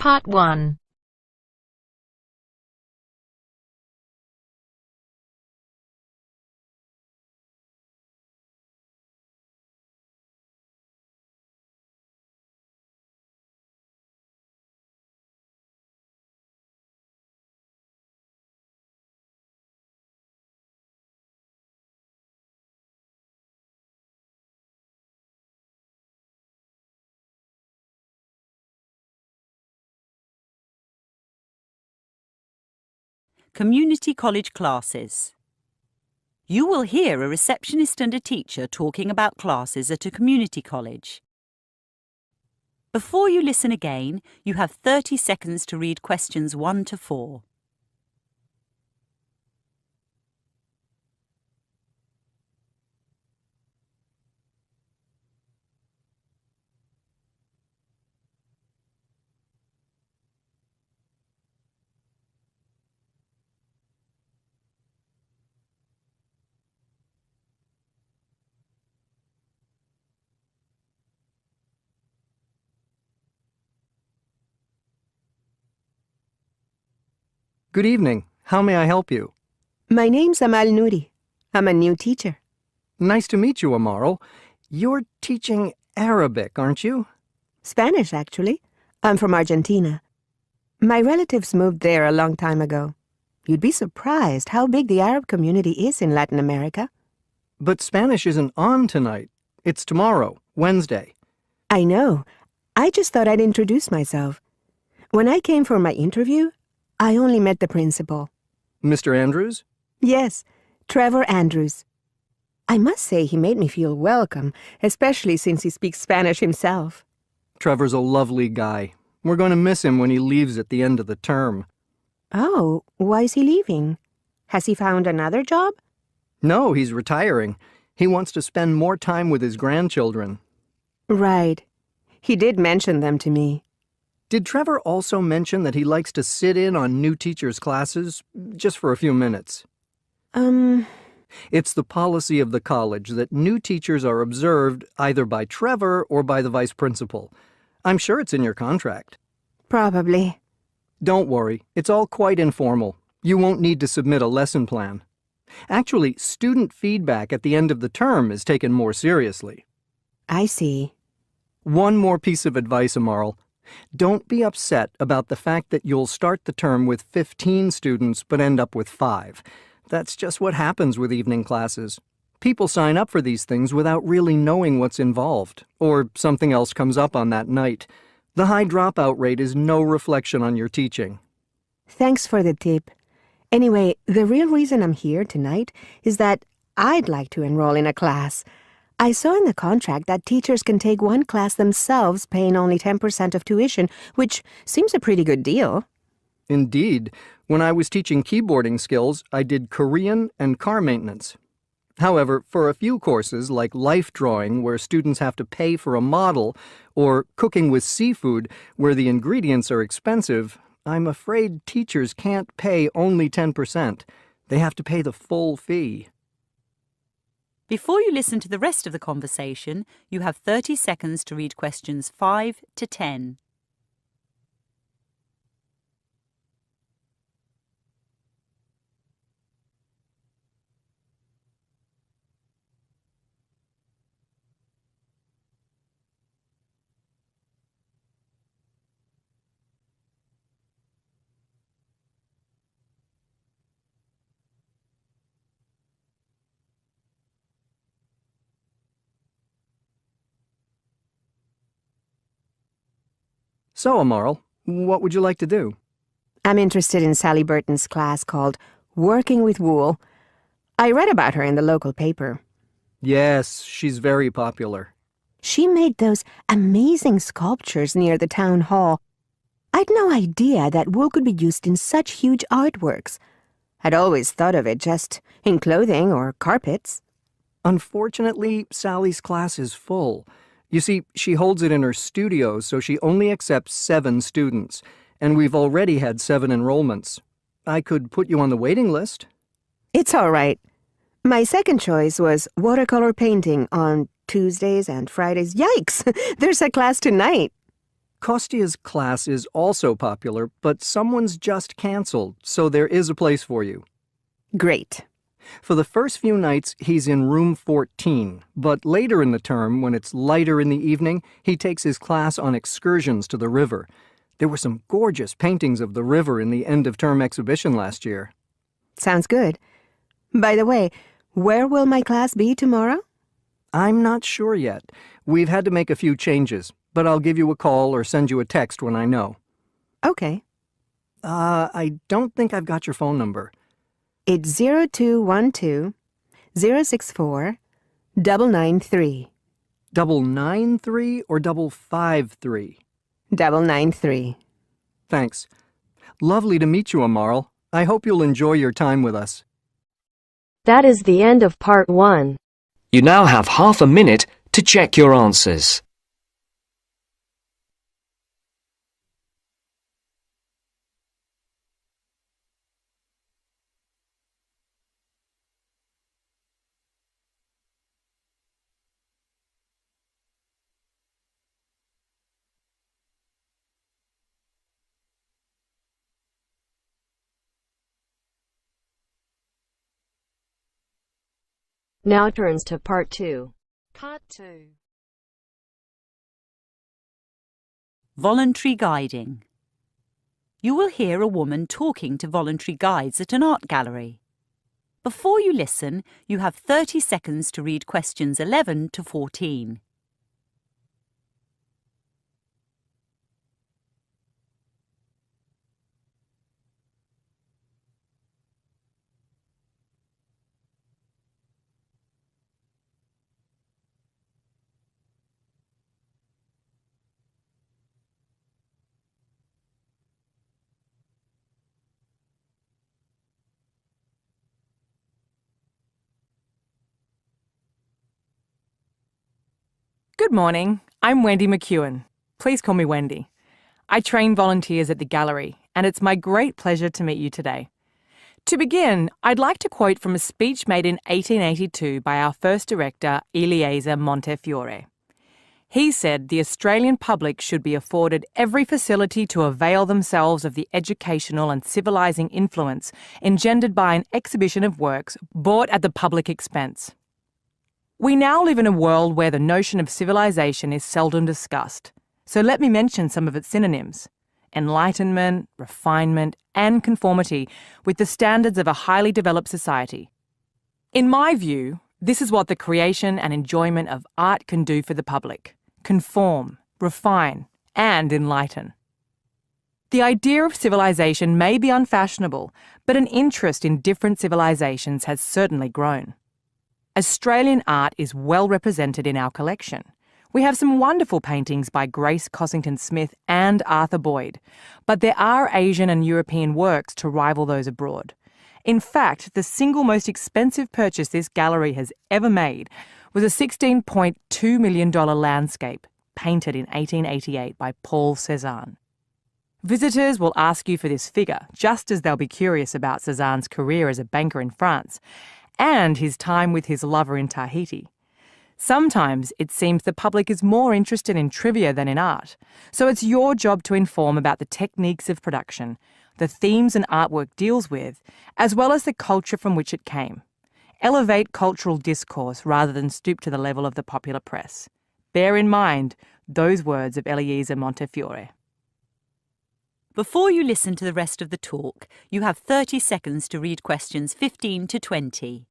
Part 1. Community college classes. You will hear a receptionist and a teacher talking about classes at a community college. Before you listen again, you have 30 seconds to read questions 1 to 4. Good evening. How may I help you? My name's Amal Nouri. I'm a new teacher. Nice to meet you, Amaral. You're teaching Arabic, aren't you? Spanish, actually. I'm from Argentina. My relatives moved there a long time ago. You'd be surprised how big the Arab community is in Latin America. But Spanish isn't on tonight. It's tomorrow, Wednesday. I know. I just thought I'd introduce myself. When I came for my interview, I only met the principal. Mr. Andrews? Yes, Trevor Andrews. I must say he made me feel welcome, especially since he speaks Spanish himself. Trevor's a lovely guy. We're going to miss him when he leaves at the end of the term. Oh, why is he leaving? Has he found another job? No, he's retiring. He wants to spend more time with his grandchildren. Right. He did mention them to me. Did Trevor also mention that he likes to sit in on new teachers' classes, just for a few minutes? It's the policy of the college that new teachers are observed either by Trevor or by the vice principal. I'm sure it's in your contract. Probably. Don't worry, it's all quite informal. You won't need to submit a lesson plan. Actually, student feedback at the end of the term is taken more seriously. I see. One more piece of advice, Amaral. Don't be upset about the fact that you'll start the term with 15 students but end up with 5. That's just what happens with evening classes. People sign up for these things without really knowing what's involved, or something else comes up on that night. The high dropout rate is no reflection on your teaching. Thanks for the tip. Anyway, the real reason I'm here tonight is that I'd like to enroll in a class. I saw in the contract that teachers can take one class themselves, paying only 10% of tuition, which seems a pretty good deal. Indeed. When I was teaching keyboarding skills, I did Korean and car maintenance. However, for a few courses, like life drawing, where students have to pay for a model, or cooking with seafood, where the ingredients are expensive, I'm afraid teachers can't pay only 10%. They have to pay the full fee. Before you listen to the rest of the conversation, you have 30 seconds to read questions 5 to 10. So, Amaral, what would you like to do? I'm interested in Sally Burton's class called Working with Wool. I read about her in the local paper. Yes, she's very popular. She made those amazing sculptures near the town hall. I'd no idea that wool could be used in such huge artworks. I'd always thought of it just in clothing or carpets. Unfortunately, Sally's class is full. You see, she holds it in her studio, so she only accepts 7 students, and we've already had 7 enrollments. I could put you on the waiting list. It's all right. My second choice was watercolor painting on Tuesdays and Fridays. Yikes! There's a class tonight. Kostia's class is also popular, but someone's just cancelled, so there is a place for you. Great. For the first few nights, he's in room 14, but later in the term, when it's lighter in the evening, he takes his class on excursions to the river. There were some gorgeous paintings of the river in the end-of-term exhibition last year. Sounds good. By the way, where will my class be tomorrow? I'm not sure yet. We've had to make a few changes, but I'll give you a call or send you a text when I know. Okay. I don't think I've got your phone number. It's 0212 064 993. 993 or 553? 993. Thanks. Lovely to meet you, Amaral. I hope you'll enjoy your time with us. That is the end of part 1. You now have half a minute to check your answers. Now turns to part 2. Part 2. Voluntary guiding. You will hear a woman talking to voluntary guides at an art gallery. Before you listen, you have 30 seconds to read questions 11 to 14. Good morning, I'm Wendy McEwen. Please call me Wendy. I train volunteers at the gallery, and it's my great pleasure to meet you today. To begin, I'd like to quote from a speech made in 1882 by our first director, Eliezer Montefiore. He said the Australian public should be afforded every facility to avail themselves of the educational and civilising influence engendered by an exhibition of works bought at the public expense. We now live in a world where the notion of civilization is seldom discussed, so let me mention some of its synonyms: enlightenment, refinement, and conformity with the standards of a highly developed society. In my view, this is what the creation and enjoyment of art can do for the public: conform, refine, and enlighten. The idea of civilization may be unfashionable, but an interest in different civilizations has certainly grown. Australian art is well represented in our collection. We have some wonderful paintings by Grace Cossington-Smith and Arthur Boyd, but there are Asian and European works to rival those abroad. In fact, the single most expensive purchase this gallery has ever made was a $16.2 million landscape painted in 1888 by Paul Cézanne. Visitors will ask you for this figure, just as they'll be curious about Cézanne's career as a banker in France and his time with his lover in Tahiti. Sometimes it seems the public is more interested in trivia than in art, so it's your job to inform about the techniques of production, the themes an artwork deals with, as well as the culture from which it came. Elevate cultural discourse rather than stoop to the level of the popular press. Bear in mind those words of Eliezer Montefiore. Before you listen to the rest of the talk, you have 30 seconds to read questions 15 to 20.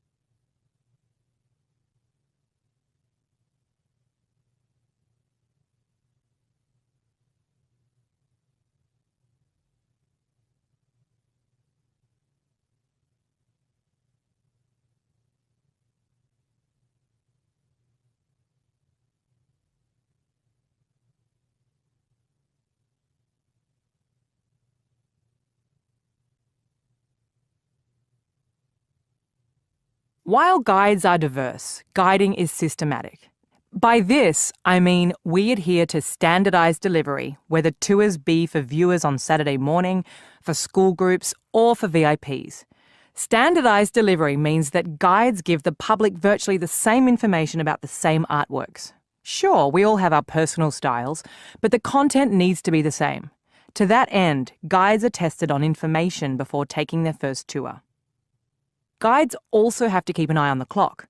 While guides are diverse, guiding is systematic. By this, I mean we adhere to standardised delivery, whether tours be for viewers on Saturday morning, for school groups, or for VIPs. Standardised delivery means that guides give the public virtually the same information about the same artworks. Sure, we all have our personal styles, but the content needs to be the same. To that end, guides are tested on information before taking their first tour. Guides also have to keep an eye on the clock.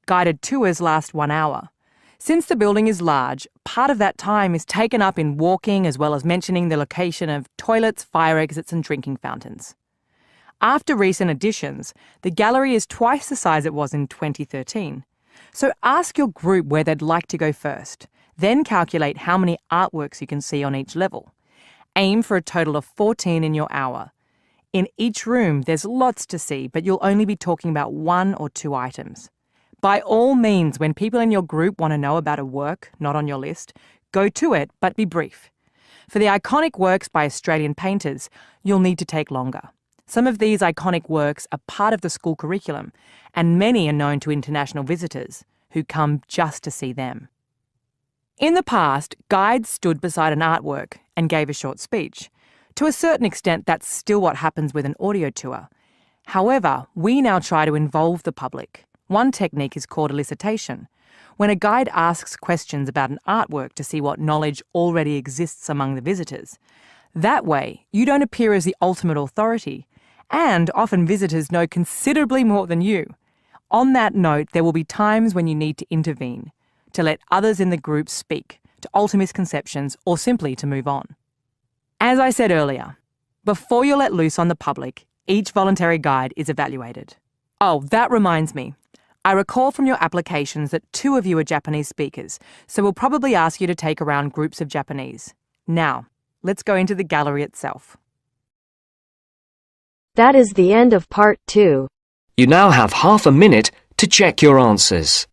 Guided tours last 1 hour. Since the building is large, part of that time is taken up in walking as well as mentioning the location of toilets, fire exits and drinking fountains. After recent additions, the gallery is twice the size it was in 2013. So ask your group where they'd like to go first, then calculate how many artworks you can see on each level. Aim for a total of 14 in your hour. In each room, there's lots to see, but you'll only be talking about 1 or 2 items. By all means, when people in your group want to know about a work not on your list, go to it, but be brief. For the iconic works by Australian painters, you'll need to take longer. Some of these iconic works are part of the school curriculum, and many are known to international visitors who come just to see them. In the past, guides stood beside an artwork and gave a short speech. To a certain extent, that's still what happens with an audio tour. However, we now try to involve the public. One technique is called elicitation, when a guide asks questions about an artwork to see what knowledge already exists among the visitors. That way, you don't appear as the ultimate authority, and often visitors know considerably more than you. On that note, there will be times when you need to intervene, to let others in the group speak, to alter misconceptions, or simply to move on. As I said earlier, before you're let loose on the public, each voluntary guide is evaluated. Oh, that reminds me. I recall from your applications that 2 of you are Japanese speakers, so we'll probably ask you to take around groups of Japanese. Now, let's go into the gallery itself. That is the end of part 2. You now have half a minute to check your answers.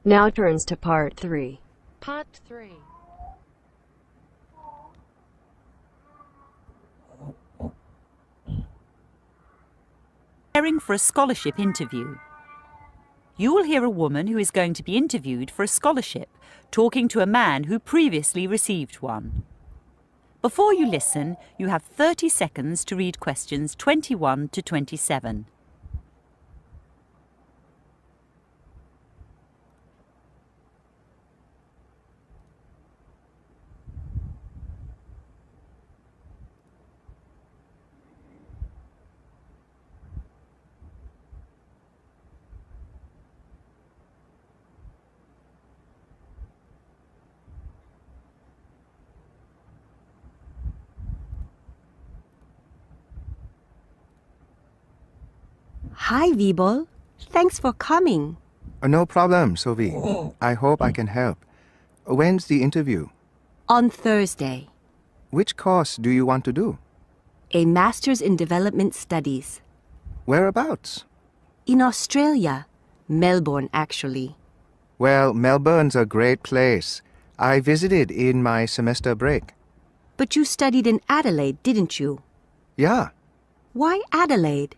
Now turns to part 3. Part 3. Preparing for a scholarship interview. You will hear a woman who is going to be interviewed for a scholarship talking to a man who previously received one. Before you listen, you have 30 seconds to read questions 21 to 27. Hi, Vibol. Thanks for coming. No problem, Sophie. I hope I can help. When's the interview? On Thursday, Which course do you want to do? a Master's in Development Studies. Whereabouts? In Australia. Melbourne, actually. Well, Melbourne's a great place. I visited in my semester break. But you studied in Adelaide, didn't you? Yeah, Why Adelaide?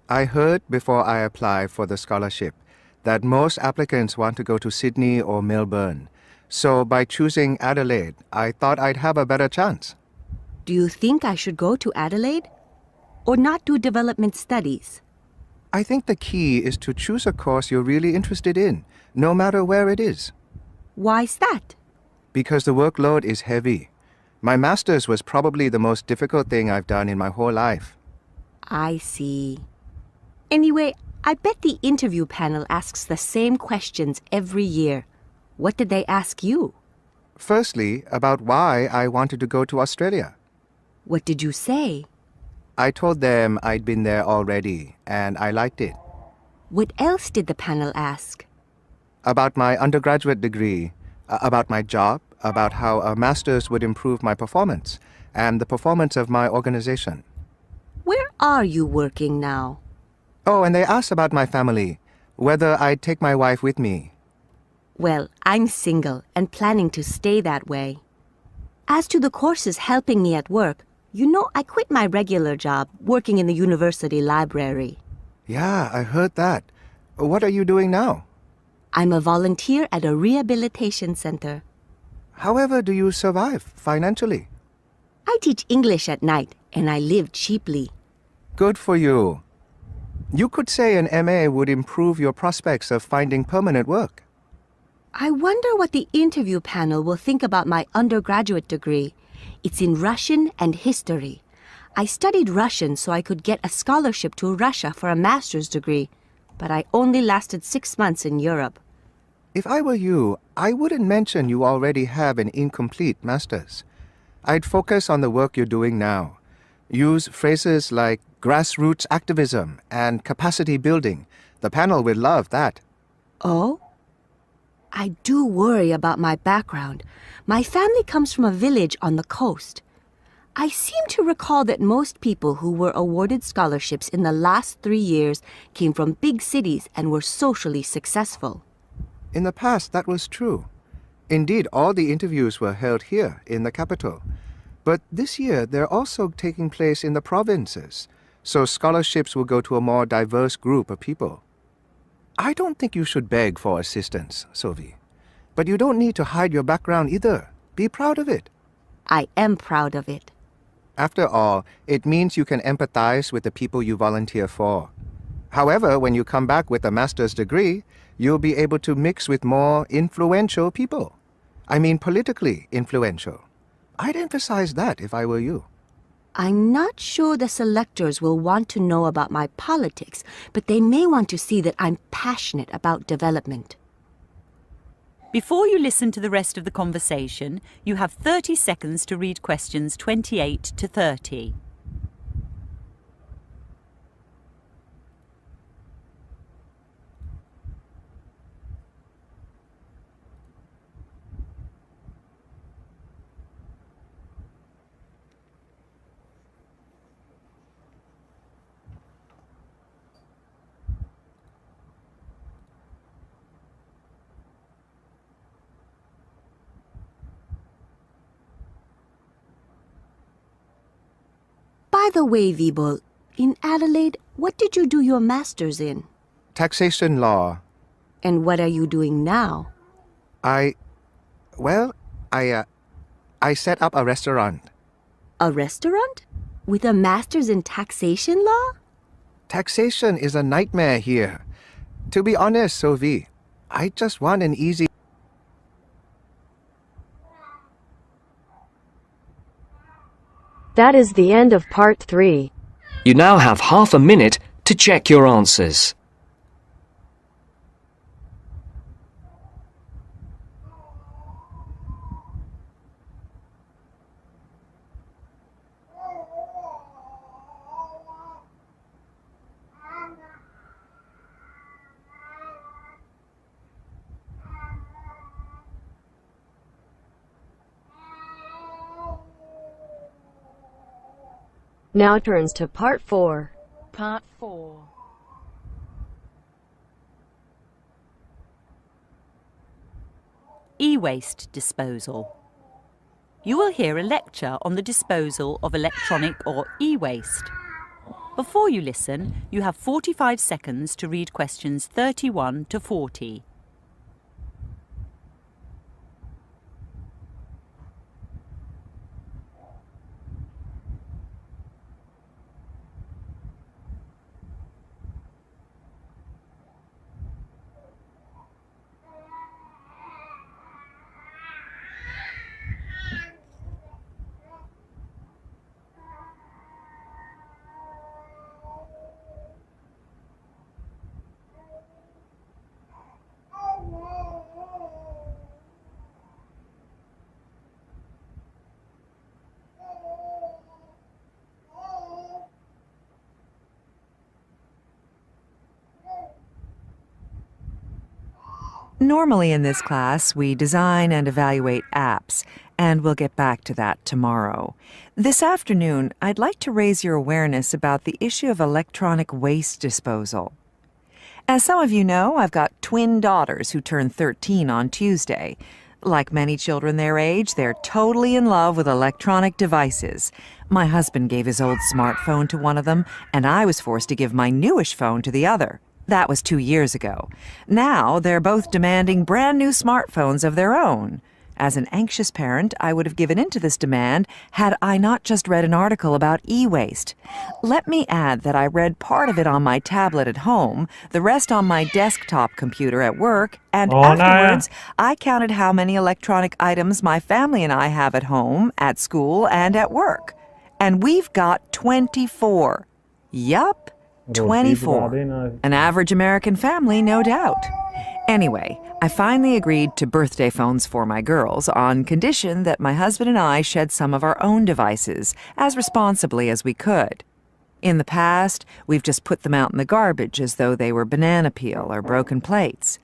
I heard before I applied for the scholarship that most applicants want to go to Sydney or Melbourne. So by choosing Adelaide, I thought I'd have a better chance. Do you think I should go to Adelaide? Or not do development studies? I think the key is to choose a course you're really interested in, no matter where it is. Why's that? Because the workload is heavy. My master's was probably the most difficult thing I've done in my whole life. I see. Anyway, I bet the interview panel asks the same questions every year. What did they ask you? Firstly, about why I wanted to go to Australia. What did you say? I told them I'd been there already, and I liked it. What else did the panel ask? About my undergraduate degree, About my job, about how a master's would improve my performance and the performance of my organization. Where are you working now? Oh, and they asked about my family, whether I'd take my wife with me. Well, I'm single and planning to stay that way. As to the courses helping me at work, you know I quit my regular job working in the university library. Yeah, I heard that. What are you doing now? I'm a volunteer at a rehabilitation center. However do you survive financially? I teach English at night and I live cheaply. Good for you. You could say an MA would improve your prospects of finding permanent work. I wonder what the interview panel will think about my undergraduate degree. It's in Russian and history. I studied Russian so I could get a scholarship to Russia for a master's degree, but I only lasted 6 months in Europe. If I were you, I wouldn't mention you already have an incomplete master's. I'd focus on the work you're doing now. Use phrases like grassroots activism and capacity building. The panel will love that. Oh? I do worry about my background. My family comes from a village on the coast. I seem to recall that most people who were awarded scholarships in the last 3 years came from big cities and were socially successful. In the past, that was true. Indeed, all the interviews were held here in the capital. But this year, they're also taking place in the provinces, so scholarships will go to a more diverse group of people. I don't think you should beg for assistance, Sophie. But you don't need to hide your background either. Be proud of it. I am proud of it. After all, it means you can empathize with the people you volunteer for. However, when you come back with a master's degree, you'll be able to mix with more influential people. I mean politically influential. I'd emphasize that if I were you. I'm not sure the selectors will want to know about my politics, but they may want to see that I'm passionate about development. Before you listen to the rest of the conversation, you have 30 seconds to read questions 28 to 30. By the way, Vibol, in Adelaide, what did you do your master's in? Taxation law. And what are you doing now? I set up a restaurant. A restaurant? With a master's in taxation law? Taxation is a nightmare here. To be honest, Sophie, I just want an easy... That is the end of part 3. You now have half a minute to check your answers. Now turns to part 4. Part 4. E-waste disposal. You will hear a lecture on the disposal of electronic or e-waste. Before you listen, you have 45 seconds to read questions 31 to 40. Normally in this class, we design and evaluate apps, and we'll get back to that tomorrow. This afternoon, I'd like to raise your awareness about the issue of electronic waste disposal. As some of you know, I've got twin daughters who turn 13 on Tuesday. Like many children their age, they're totally in love with electronic devices. My husband gave his old smartphone to one of them, and I was forced to give my newish phone to the other. That was 2 years ago. Now they're both demanding brand new smartphones of their own. As an anxious parent, I would have given in to this demand had I not just read an article about e-waste. Let me add that I read part of it on my tablet at home, the rest on my desktop computer at work, and afterwards, I counted how many electronic items my family and I have at home, at school, and at work. And we've got 24. Yup, 24. An average American family, no doubt. Anyway, I finally agreed to birthday phones for my girls on condition that my husband and I shed some of our own devices as responsibly as we could. In the past, we've just put them out in the garbage as though they were banana peel or broken plates.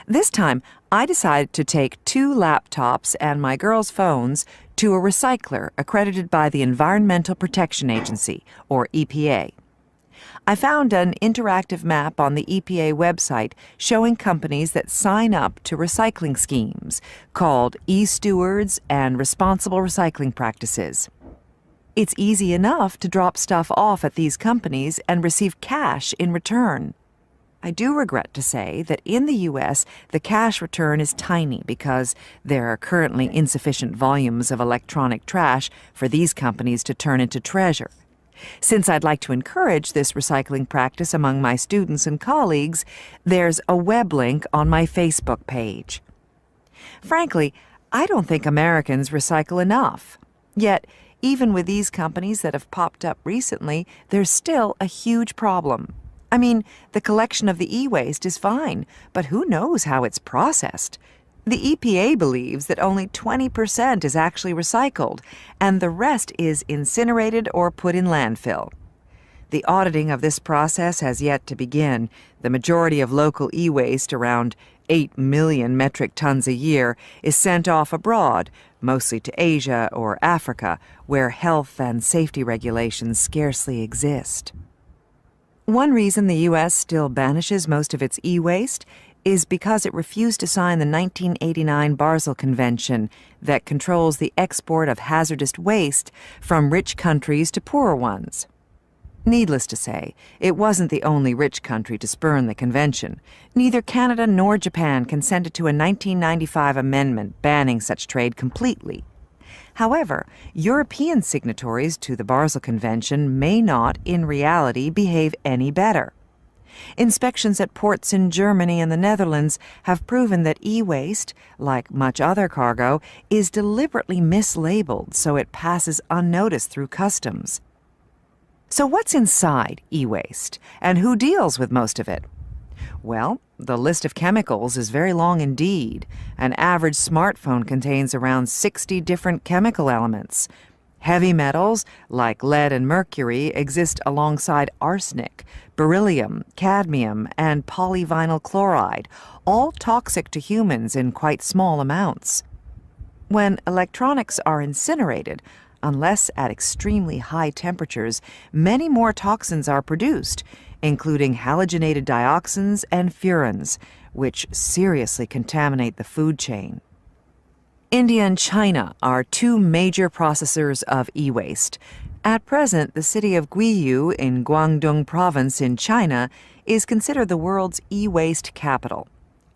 This time, I decided to take 2 laptops and my girls' phones to a recycler accredited by the Environmental Protection Agency, or EPA. I found an interactive map on the EPA website showing companies that sign up to recycling schemes called e-stewards and responsible recycling practices. It's easy enough to drop stuff off at these companies and receive cash in return. I do regret to say that in the U.S., the cash return is tiny because there are currently insufficient volumes of electronic trash for these companies to turn into treasure. Since I'd like to encourage this recycling practice among my students and colleagues, there's a web link on my Facebook page. Frankly, I don't think Americans recycle enough. Yet, even with these companies that have popped up recently, there's still a huge problem. I mean, the collection of the e-waste is fine, but who knows how it's processed? The EPA believes that only 20% is actually recycled, and the rest is incinerated or put in landfill. The auditing of this process has yet to begin. The majority of local e-waste, around 8 million metric tons a year, is sent off abroad, mostly to Asia or Africa, where health and safety regulations scarcely exist. One reason the U.S. still banishes most of its e-waste is because it refused to sign the 1989 Basel Convention that controls the export of hazardous waste from rich countries to poorer ones. Needless to say, it wasn't the only rich country to spurn the convention. Neither Canada nor Japan consented to a 1995 amendment banning such trade completely. However, European signatories to the Basel Convention may not, in reality, behave any better. Inspections at ports in Germany and the Netherlands have proven that e-waste, like much other cargo, is deliberately mislabeled so it passes unnoticed through customs. So what's inside e-waste, and who deals with most of it? Well, the list of chemicals is very long indeed. An average smartphone contains around 60 different chemical elements. Heavy metals, like lead and mercury, exist alongside arsenic, beryllium, cadmium, and polyvinyl chloride, all toxic to humans in quite small amounts. When electronics are incinerated, unless at extremely high temperatures, many more toxins are produced, including halogenated dioxins and furans, which seriously contaminate the food chain. India and China are 2 major processors of e-waste. At present, the city of Guiyu in Guangdong Province in China is considered the world's e-waste capital.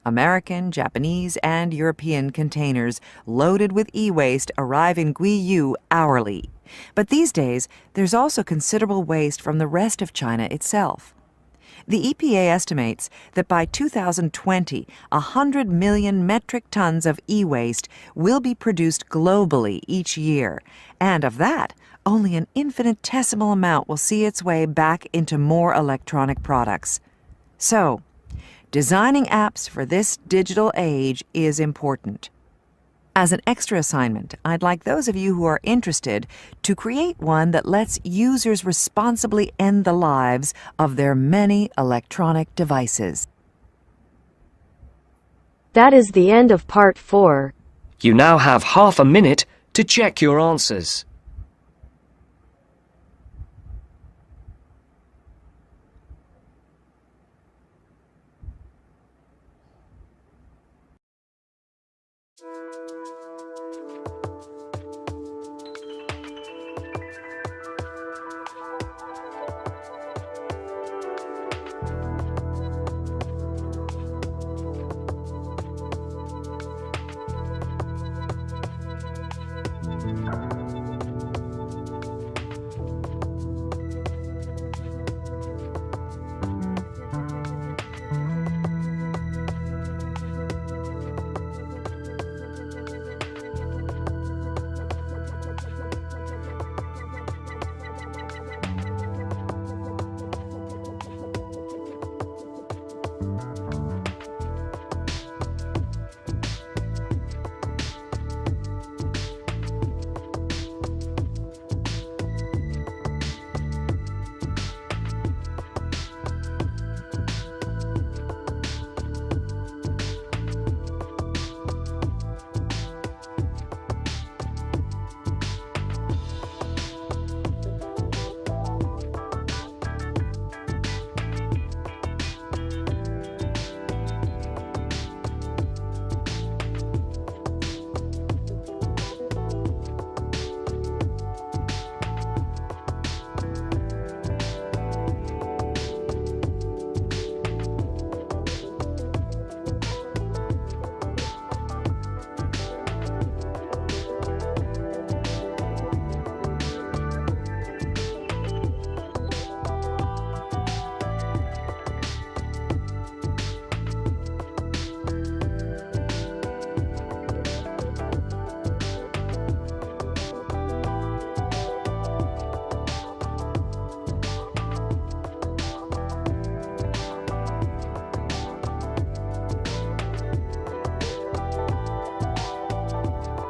American, Japanese, and European containers loaded with e-waste arrive in Guiyu hourly. But these days, there's also considerable waste from the rest of China itself. The EPA estimates that by 2020, 100 million metric tons of e-waste will be produced globally each year, and of that, only an infinitesimal amount will see its way back into more electronic products. So, designing apps for this digital age is important. As an extra assignment, I'd like those of you who are interested to create one that lets users responsibly end the lives of their many electronic devices. That is the end of part 4. You now have half a minute to check your answers.